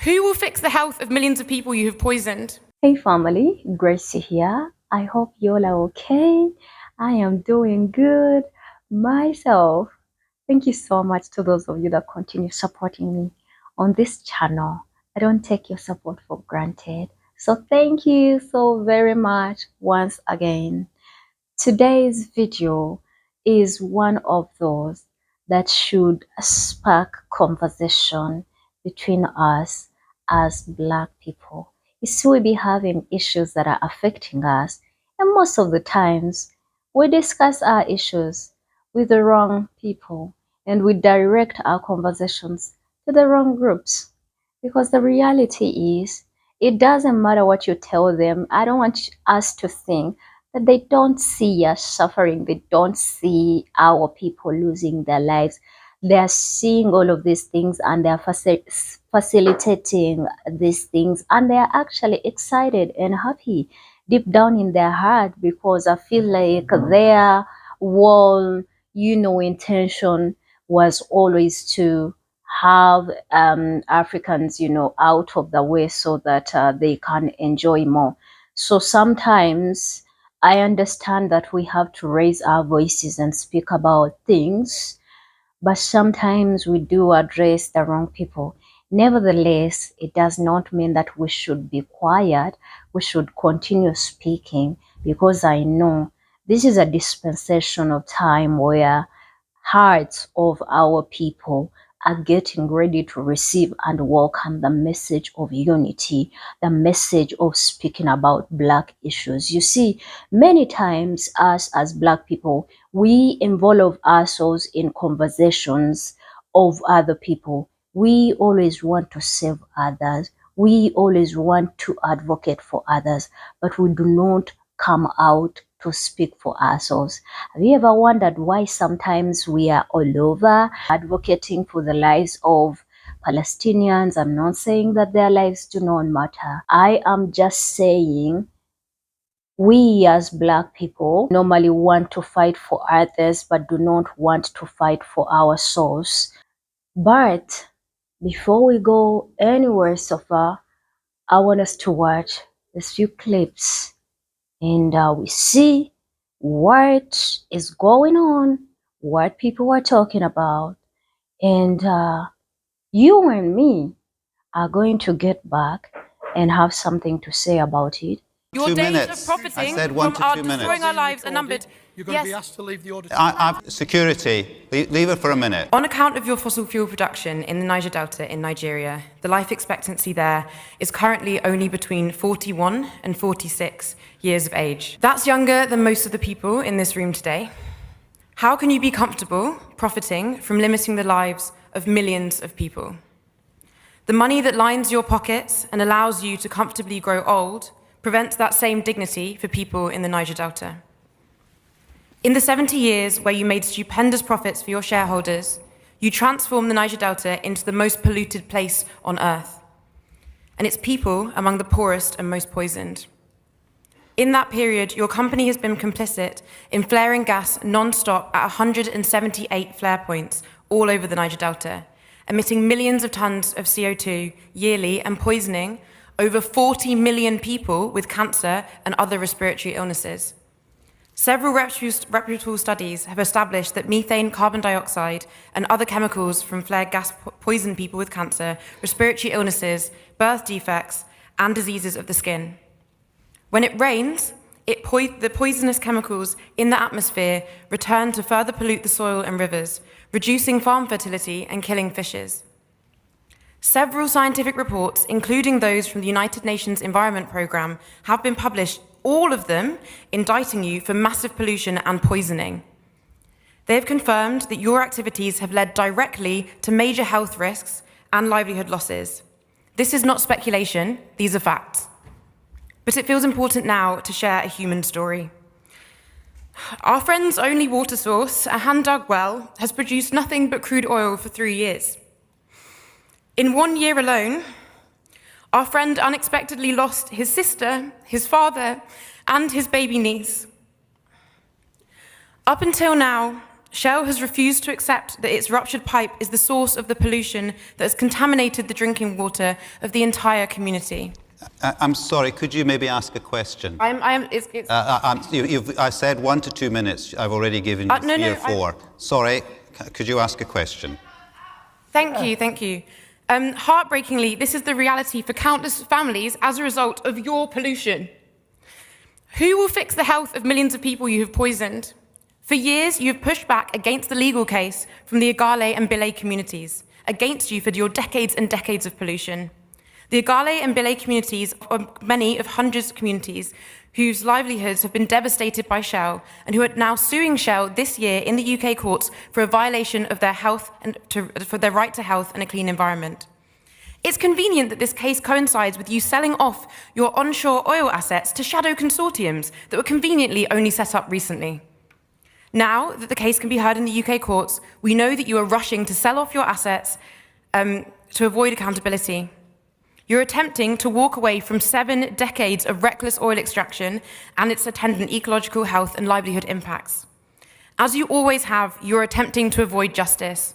Who will fix the health of millions of people you have poisoned? Hey family, Gracie here. I hope you all are okay. I am doing good myself. Thank you so much to those of you that continue supporting me on this channel. I don't take your support for granted. So thank you so very much once again. Today's video is one of those that should spark conversation between us as Black people. You see, we be having issues that are affecting us, and most of the times we discuss our issues with the wrong people and we direct our conversations to the wrong groups. Because the reality is, it doesn't matter what you tell them. I don't want us to think that they don't see us suffering. They don't see our people losing their lives. They are seeing all of these things and they are facilitating these things, and they are actually excited and happy deep down in their heart, because I feel like their whole, intention was always to have Africans, out of the way so that they can enjoy more. So sometimes I understand that we have to raise our voices and speak about things, but sometimes we do address the wrong people. Nevertheless, it does not mean that we should be quiet. We should continue speaking, because I know this is a dispensation of time where hearts of our people are getting ready to receive and welcome the message of unity, the message of speaking about Black issues. You see, many times us as Black people, we involve ourselves in conversations of other people. We always want to save others. We always want to advocate for others, but we do not come out to speak for ourselves. Have you ever wondered why sometimes we are all over advocating for the lives of Palestinians? I'm not saying that their lives do not matter. I am just saying we as Black people normally want to fight for others but do not want to fight for ourselves. But before we go anywhere so far, I want us to watch these few clips and we see what is going on, what people are talking about, and you and me are going to get back and have something to say about it. Your 2 days minutes. of profiting I said from 1 to our 2 destroying minutes. our lives are numbered. You're going to be Yes. asked to leave the auditorium. Security, leave it for a minute. On account of your fossil fuel production in the Niger Delta in Nigeria, the life expectancy there is currently only between 41 and 46 years of age. That's younger than most of the people in this room today. How can you be comfortable profiting from limiting the lives of millions of people? The money that lines your pockets and allows you to comfortably grow old prevents that same dignity for people in the Niger Delta. In the 70 years where you made stupendous profits for your shareholders, you transformed the Niger Delta into the most polluted place on earth, and its people among the poorest and most poisoned. In that period, your company has been complicit in flaring gas non-stop at 178 flare points all over the Niger Delta, emitting millions of tons of CO2 yearly and poisoning over 40 million people with cancer and other respiratory illnesses. Several reputable studies have established that methane, carbon dioxide, and other chemicals from flared gas poison people with cancer, respiratory illnesses, birth defects, and diseases of the skin. When it rains, the poisonous chemicals in the atmosphere return to further pollute the soil and rivers, reducing farm fertility and killing fishes. Several scientific reports, including those from the United Nations Environment Programme, have been published, all of them indicting you for massive pollution and poisoning. They have confirmed that your activities have led directly to major health risks and livelihood losses. This is not speculation, these are facts. But it feels important now to share a human story. Our friend's only water source, a hand-dug well, has produced nothing but crude oil for 3 years. In 1 year alone, our friend unexpectedly lost his sister, his father, and his baby niece. Up until now, Shell has refused to accept that its ruptured pipe is the source of the pollution that has contaminated the drinking water of the entire community. I'm sorry, could you maybe ask a question? It's I said 1 to 2 minutes. I've already given you 3 or 4. Sorry, could you ask a question? Thank you. Heartbreakingly, this is the reality for countless families as a result of your pollution. Who will fix the health of millions of people you have poisoned? For years, you have pushed back against the legal case from the Igale and Bile communities, against you for your decades and decades of pollution. The Igale and Bile communities are many of hundreds of communities whose livelihoods have been devastated by Shell and who are now suing Shell this year in the UK courts for a violation of their health and for their right to health and a clean environment. It's convenient that this case coincides with you selling off your onshore oil assets to shadow consortiums that were conveniently only set up recently. Now that the case can be heard in the UK courts, we know that you are rushing to sell off your assets to avoid accountability. You're attempting to walk away from 7 decades of reckless oil extraction and its attendant ecological health and livelihood impacts. As you always have, you're attempting to avoid justice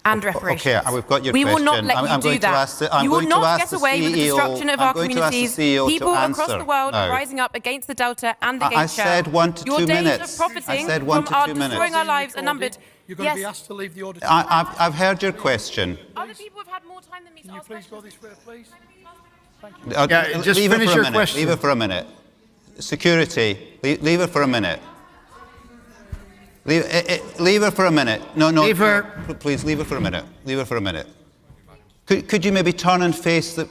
and reparations. Okay, we've got your we question. will not let you do that. You will not get away with the destruction of our communities. People across the world are rising up against the Delta and against Shell. I said 1 to 2 minutes. Your days of profiting from our destroying our lives are numbered. You're going to be asked to leave the auditorium. I've heard your question. Other people have had more time than me to Can you ask please go questions. this way, please? Thank you. Yeah, just finish your question. Leave it for a minute. Security, leave it for a minute. Leave it for a minute. No. Leave her. Please, leave it for a minute. Leave it for a minute. Could you maybe turn and face the...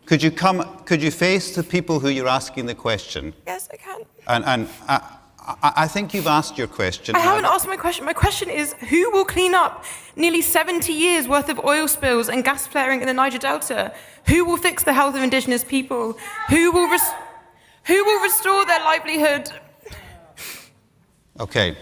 Could you face the people who you're asking the question? Yes, I can. And I think you've asked your question. I haven't asked my question. My question is, who will clean up nearly 70 years worth of oil spills and gas flaring in the Niger Delta? Who will fix the health of indigenous people? Who will restore their livelihood? Okay,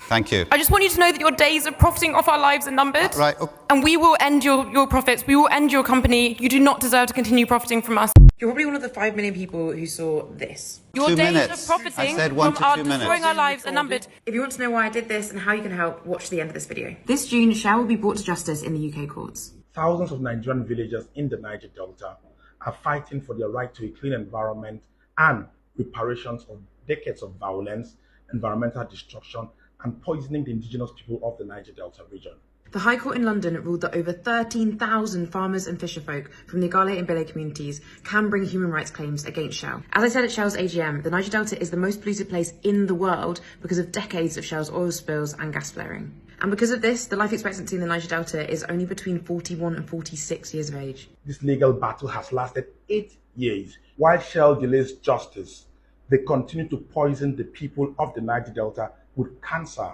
thank you. I just want you to know that your days of profiting off our lives are numbered. Right. Okay. And we will end your profits. We will end your company. You do not deserve to continue profiting from us. You're probably one of the 5 million people who saw this. Your 2 days minutes. of profiting I said 1 from to our 2 minutes. destroying our lives are numbered. If you want to know why I did this and how you can help, watch the end of this video. This June, Shell will be brought to justice in the UK courts. Thousands of Nigerian villagers in the Niger Delta are fighting for their right to a clean environment and reparations of decades of violence, environmental destruction, and poisoning the indigenous people of the Niger Delta region. The High Court in London ruled that over 13,000 farmers and fisherfolk from the Igale and Bile communities can bring human rights claims against Shell. As I said at Shell's AGM, the Niger Delta is the most polluted place in the world because of decades of Shell's oil spills and gas flaring. And because of this, the life expectancy in the Niger Delta is only between 41 and 46 years of age. This legal battle has lasted 8 years. While Shell delays justice, they continue to poison the people of the Niger Delta with cancer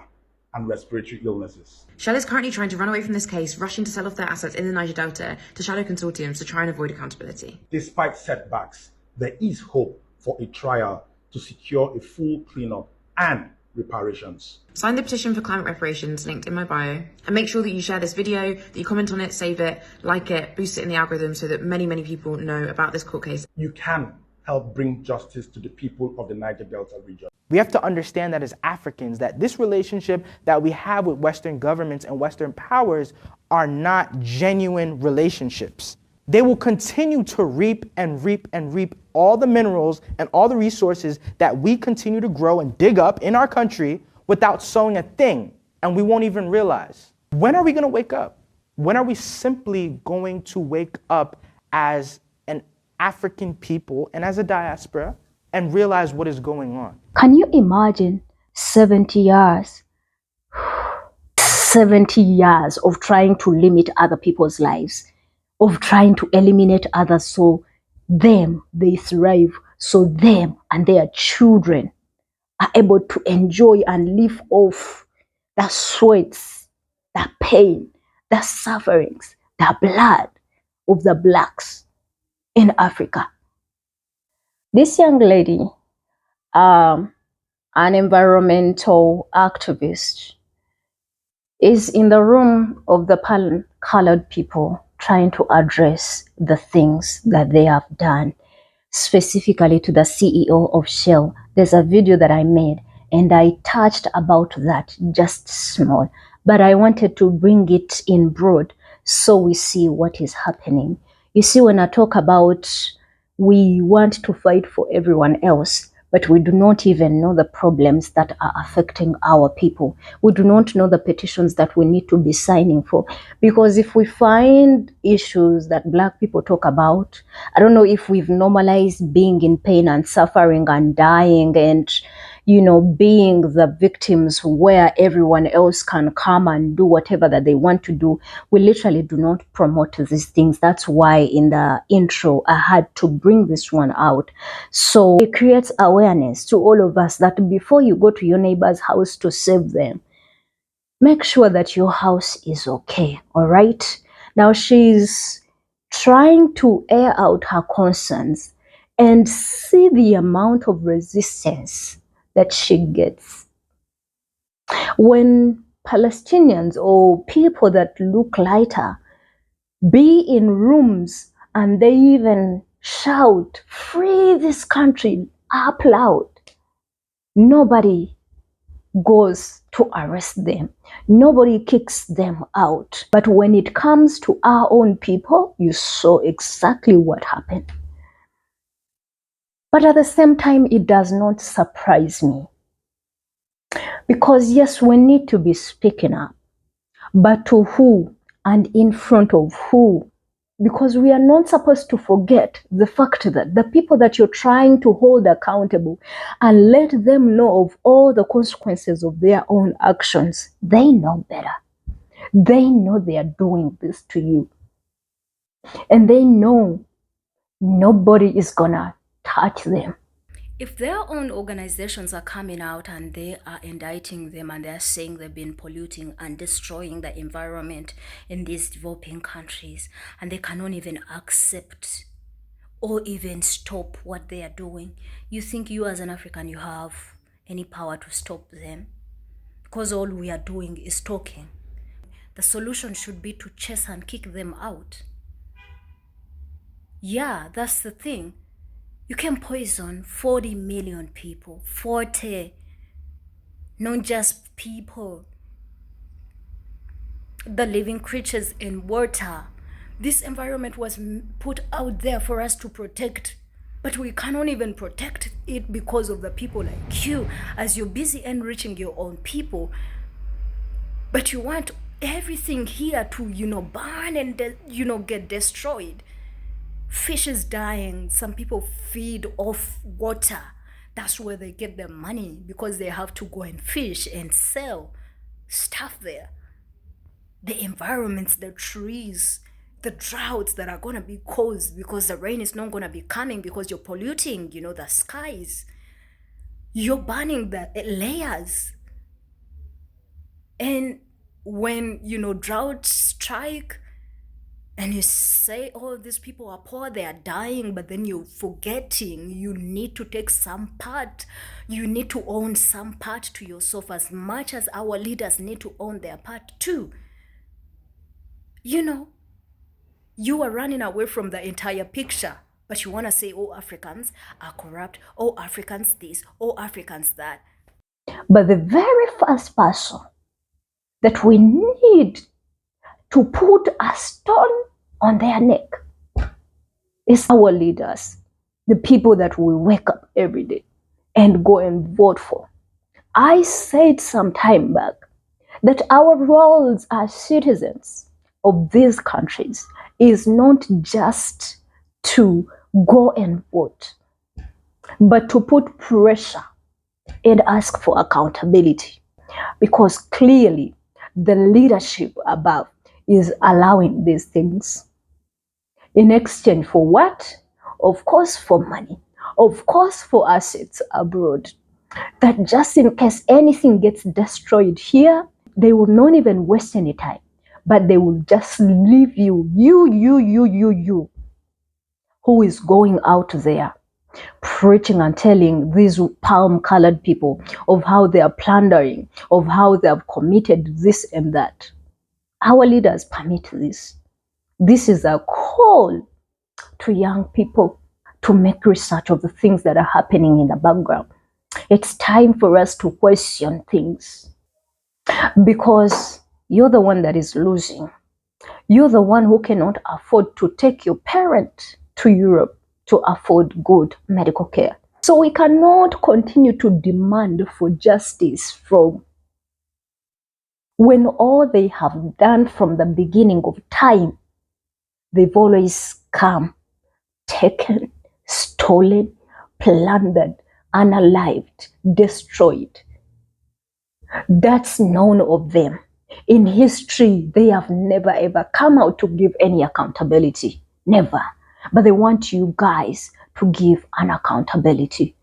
and respiratory illnesses. Shell is currently trying to run away from this case, rushing to sell off their assets in the Niger Delta to shadow consortiums to try and avoid accountability. Despite setbacks, there is hope for a trial to secure a full cleanup and reparations. Sign the petition for climate reparations linked in my bio, and make sure that you share this video, that you comment on it, save it, like it, boost it in the algorithm so that many, many people know about this court case. You can help bring justice to the people of the Niger Delta region. We have to understand that as Africans, that this relationship that we have with Western governments and Western powers are not genuine relationships. They will continue to reap and reap and reap all the minerals and all the resources that we continue to grow and dig up in our country without sowing a thing, and we won't even realize. When are we going to wake up? When are we simply going to wake up as an African people and as a diaspora and realize what is going on? Can you imagine 70 years? 70 years of trying to limit other people's lives, of trying to eliminate others so they thrive, so them and their children are able to enjoy and live off the sweats, the pain, the sufferings, the blood of the blacks in Africa. This young lady, an environmental activist, is in the room of the colored people trying to address the things that they have done, specifically to the CEO of Shell. There's a video that I made, and I touched about that just small, but I wanted to bring it in broad so we see what is happening. You see, when I talk about we want to fight for everyone else, but we do not even know the problems that are affecting our people. We do not know the petitions that we need to be signing for. Because if we find issues that Black people talk about, I don't know if we've normalized being in pain and suffering and dying and, being the victims where everyone else can come and do whatever that they want to do. We literally do not promote these things. That's why in the intro, I had to bring this one out. So it creates awareness to all of us that before you go to your neighbor's house to save them, make sure that your house is okay, all right? Now she's trying to air out her concerns and see the amount of resistance that she gets. When Palestinians or people that look lighter be in rooms and they even shout, "Free this country," up loud, nobody goes to arrest them. Nobody kicks them out. But when it comes to our own people, you saw exactly what happened. But at the same time, it does not surprise me. Because yes, we need to be speaking up. But to who and in front of who? Because we are not supposed to forget the fact that the people that you're trying to hold accountable and let them know of all the consequences of their own actions, they know better. They know they are doing this to you. And they know nobody is gonna touch them. If their own organizations are coming out and they are indicting them and they're saying they've been polluting and destroying the environment in these developing countries, and they cannot even accept or even stop what they are doing, you think you as an African, you have any power to stop them? Because all we are doing is talking. The solution should be to chase and kick them out. Yeah, that's the thing. You can poison 40 million people, 40, not just people, the living creatures in water. This environment was put out there for us to protect, but we cannot even protect it because of the people like you, as you're busy enriching your own people. But you want everything here to, burn and, get destroyed. Fish is dying. Some people feed off water. That's where they get their money, because they have to go and fish and sell stuff there. The environments, the trees, the droughts that are going to be caused because the rain is not going to be coming because you're polluting, the skies. You're burning the layers. And when, droughts strike, and you say, oh, these people are poor, they are dying, but then you're forgetting you need to take some part. You need to own some part to yourself, as much as our leaders need to own their part too. You are running away from the entire picture, but you want to say, oh, Africans are corrupt, oh, Africans this, oh, Africans that. But the very first person that we need to put a stone on their neck is our leaders, the people that we wake up every day and go and vote for. I said some time back that our roles as citizens of these countries is not just to go and vote, but to put pressure and ask for accountability, because clearly the leadership above is allowing these things. In exchange for what? Of course, for money. Of course, for assets abroad. That just in case anything gets destroyed here, they will not even waste any time, but they will just leave you, who is going out there preaching and telling these palm-colored people of how they are plundering, of how they have committed this and that. Our leaders permit this. This is a call to young people to make research of the things that are happening in the background. It's time for us to question things, because you're the one that is losing. You're the one who cannot afford to take your parent to Europe to afford good medical care. So we cannot continue to demand for justice from when all they have done from the beginning of time, they've always come, taken, stolen, plundered, unalived, destroyed. That's known of them. In history, they have never ever come out to give any accountability. Never. But they want you guys to give an accountability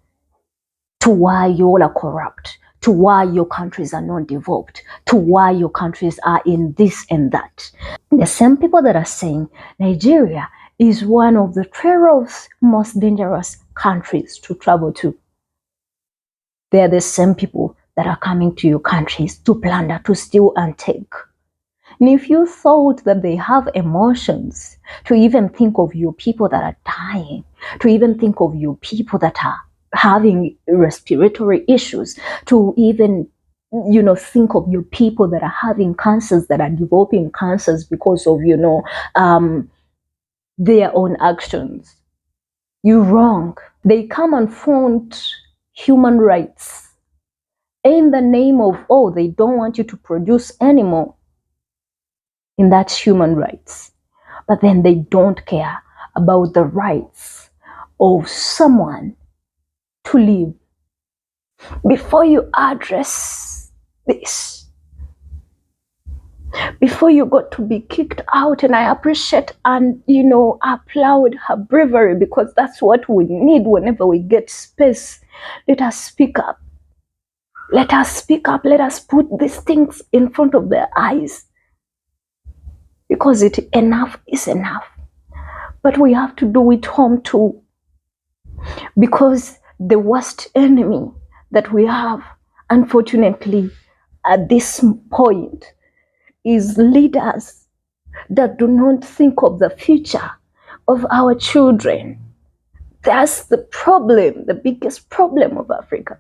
to why you all are corrupt, to why your countries are not developed, to why your countries are in this and that. The same people that are saying Nigeria is one of the 12 most dangerous countries to travel to, they're the same people that are coming to your countries to plunder, to steal and take. And if you thought that they have emotions to even think of your people that are dying, to even think of your people that are having respiratory issues, to even think of your people that are having cancers, that are developing cancers because of their own actions, you're wrong. They come and flaunt human rights in the name of, they don't want you to produce anymore, in that's human rights. But then they don't care about the rights of someone to live. Before you address this, before you got to be kicked out, and I appreciate and applaud her bravery, because that's what we need whenever we get space. Let us speak up. Let us speak up. Let us put these things in front of their eyes, because enough is enough. But we have to do it home too, because the worst enemy that we have, unfortunately, at this point, is leaders that do not think of the future of our children. That's the problem, the biggest problem of Africa.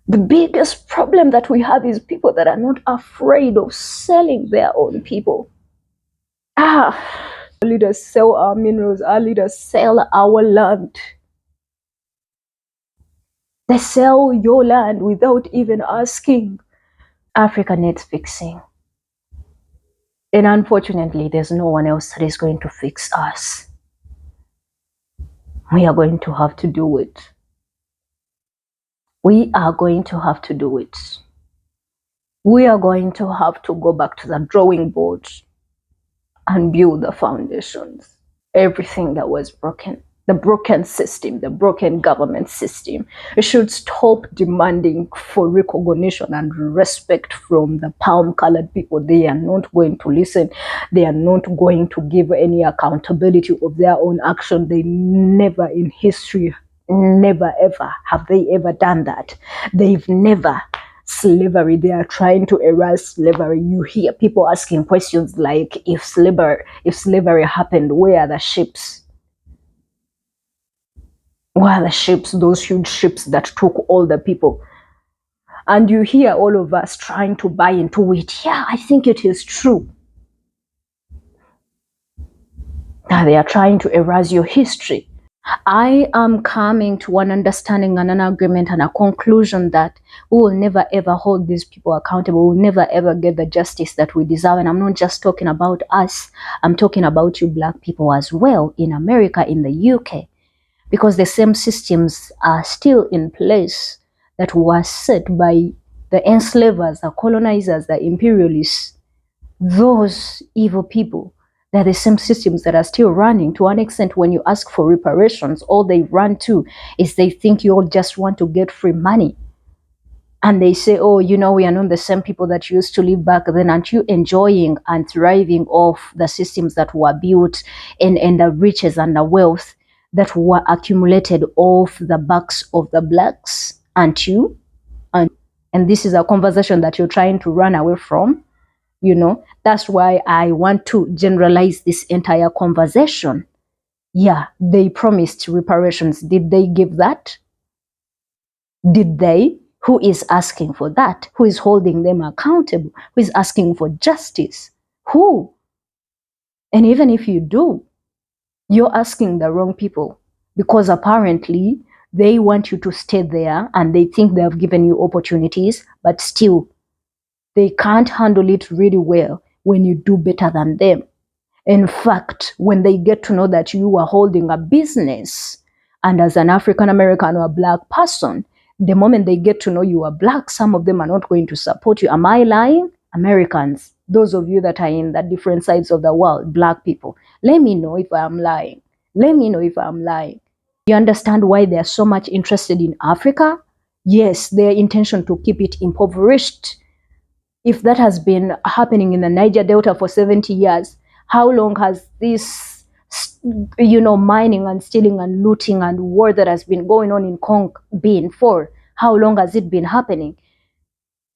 The biggest problem that we have is people that are not afraid of selling their own people. Our leaders sell our minerals, our leaders sell our land. They sell your land without even asking. Africa needs fixing. And unfortunately, there's no one else that is going to fix us. We are going to have to do it. We are going to have to do it. We are going to have to go back to the drawing board and build the foundations. Everything that was broken, the broken system, the broken government system, it should stop demanding for recognition and respect from the palm-colored people. They are not going to listen. They are not going to give any accountability of their own action. They never in history, never ever have they ever done that. They've never. Slavery, they are trying to erase slavery. You hear people asking questions like, if slavery happened, where are the ships? Where are the ships, those huge ships that took all the people? And you hear all of us trying to buy into it. Yeah, I think it is true. Now they are trying to erase your history. I am coming to one understanding and an agreement and a conclusion that we will never ever hold these people accountable. We will never ever get the justice that we deserve. And I'm not just talking about us. I'm talking about you Black people as well in America, in the UK, because the same systems are still in place that were set by the enslavers, the colonizers, the imperialists, those evil people. They're the same systems that are still running. To an extent, when you ask for reparations, all they run to is they think you all just want to get free money. And they say, we are not the same people that used to live back then. Aren't you enjoying and thriving off the systems that were built and the riches and the wealth that were accumulated off the backs of the Blacks? Aren't you? And this is a conversation that you're trying to run away from. That's why I want to generalize this entire conversation. Yeah, they promised reparations. Did they give that? Did they? Who is asking for that? Who is holding them accountable? Who is asking for justice? Who? And even if you do, you're asking the wrong people, because apparently they want you to stay there and they think they have given you opportunities, but still they can't handle it really well when you do better than them. In fact, when they get to know that you are holding a business, and as an African American or a Black person, the moment they get to know you are Black, some of them are not going to support you. Am I lying? Americans, those of you that are in the different sides of the world, Black people, let me know if I'm lying. Let me know if I'm lying. You understand why they are so much interested in Africa? Yes, their intention to keep it impoverished. If that has been happening in the Niger Delta for 70 years, how long has this, mining and stealing and looting and war that has been going on in Congo been for? How long has it been happening?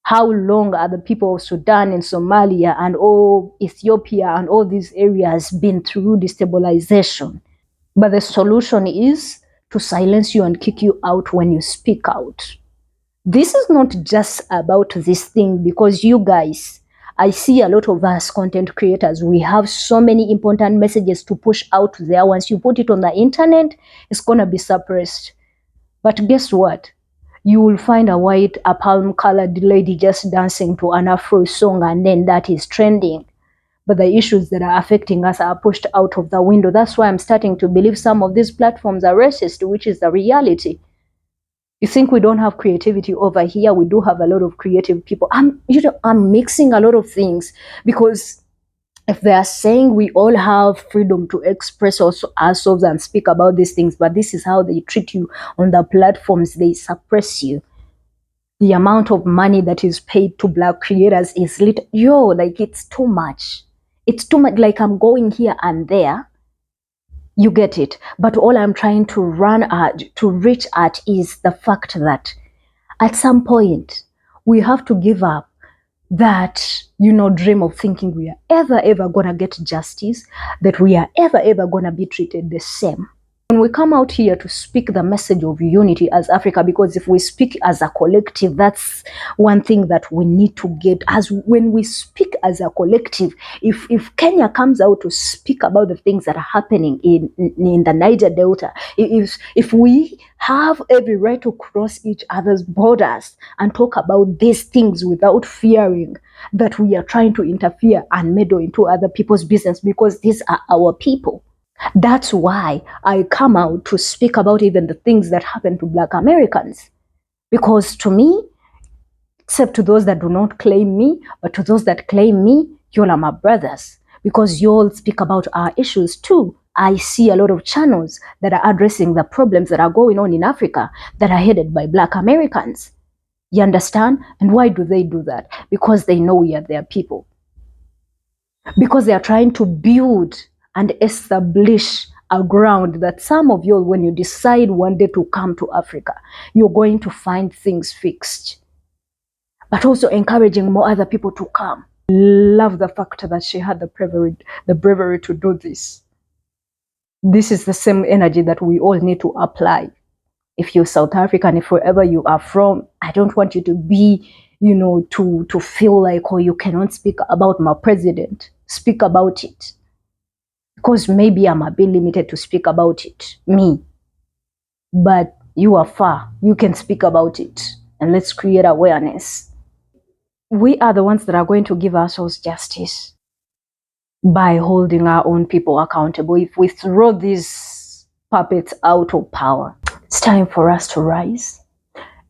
How long are the people of Sudan and Somalia and all Ethiopia and all these areas been through destabilization? But the solution is to silence you and kick you out when you speak out. This is not just about this thing, because you guys, I see a lot of us content creators, we have so many important messages to push out there. Once you put it on the internet, it's going to be suppressed. But guess what? You will find a palm-colored lady just dancing to an Afro song, and then that is trending. But the issues that are affecting us are pushed out of the window. That's why I'm starting to believe some of these platforms are racist, which is the reality. You think we don't have creativity over here? We do have a lot of creative people. I'm mixing a lot of things, because if they are saying we all have freedom to express ourselves and speak about these things, but this is how they treat you on the platforms, they suppress you. The amount of money that is paid to Black creators is it's too much. It's too much. Like, I'm going here and there. You get it. But all I'm trying to reach at is the fact that at some point we have to give up that, dream of thinking we are ever gonna get justice, that we are ever gonna be treated the same. When we come out here to speak the message of unity as Africa, because if we speak as a collective, that's one thing that we need to get. As when we speak as a collective, if Kenya comes out to speak about the things that are happening in the Niger Delta, if we have every right to cross each other's borders and talk about these things without fearing that we are trying to interfere and meddle into other people's business, because these are our people. That's why I come out to speak about even the things that happen to Black Americans. Because to me, except to those that do not claim me, but to those that claim me, you all are my brothers. Because you all speak about our issues too. I see a lot of channels that are addressing the problems that are going on in Africa that are headed by Black Americans. You understand? And why do they do that? Because they know we are their people. Because they are trying to build and establish a ground that some of you, when you decide one day to come to Africa, you're going to find things fixed. But also encouraging more other people to come. Love the fact that she had the bravery to do this. This is the same energy that we all need to apply. If you're South African, if wherever you are from, I don't want you to be, to feel like, oh, you cannot speak about my president. Speak about it. Because maybe I'm a bit limited to speak about it, me. But you are far. You can speak about it. And let's create awareness. We are the ones that are going to give ourselves justice by holding our own people accountable. If we throw these puppets out of power, it's time for us to rise.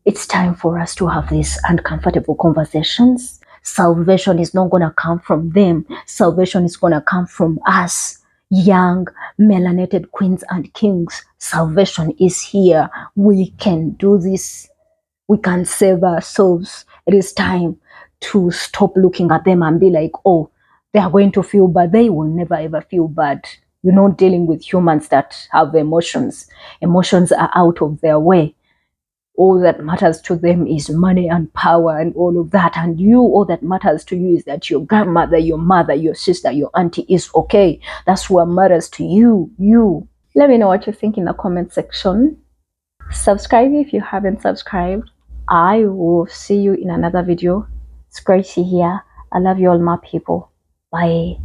It's time for us to have these uncomfortable conversations. Salvation is not going to come from them. Salvation is going to come from us. Young, melanated queens and kings, salvation is here. We can do this. We can save ourselves. It is time to stop looking at them and be like, oh, they are going to feel bad. They will never ever feel bad. You're not dealing with humans that have emotions. Emotions are out of their way. All that matters to them is money and power and all of that. And all that matters to you is that your grandmother, your mother, your sister, your auntie is okay. That's what matters to you. Let me know what you think in the comment section. Subscribe if you haven't subscribed. I will see you in another video. It's Gracie here. I love you all, my people. Bye.